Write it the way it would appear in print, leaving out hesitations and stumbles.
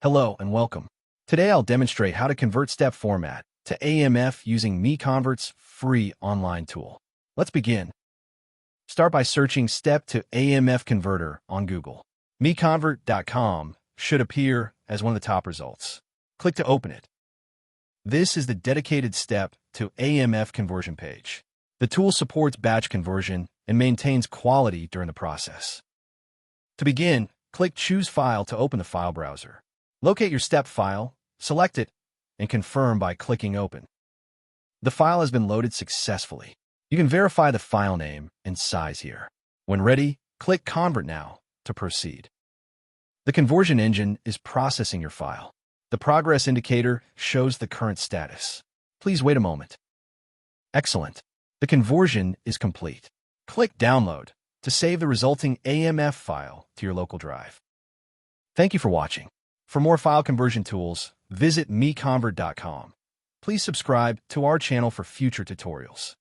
Hello and welcome. Today I'll demonstrate how to convert step format to AMF using MiConvert's free online tool. Let's begin. Start by searching Step to AMF Converter on Google. MiConvert.com should appear as one of the top results. Click to open it. This is the dedicated Step to AMF conversion page. The tool supports batch conversion and maintains quality during the process. To begin, click Choose File to open the file browser. Locate your step file, select it, and confirm by clicking Open. The file has been loaded successfully. You can verify the file name and size here. When ready, click Convert Now to proceed. The conversion engine is processing your file. The progress indicator shows the current status. Please wait a moment. Excellent. The conversion is complete. Click Download to save the resulting AMF file to your local drive. Thank you for watching. For more file conversion tools, visit MiConvert.com. Please subscribe to our channel for future tutorials.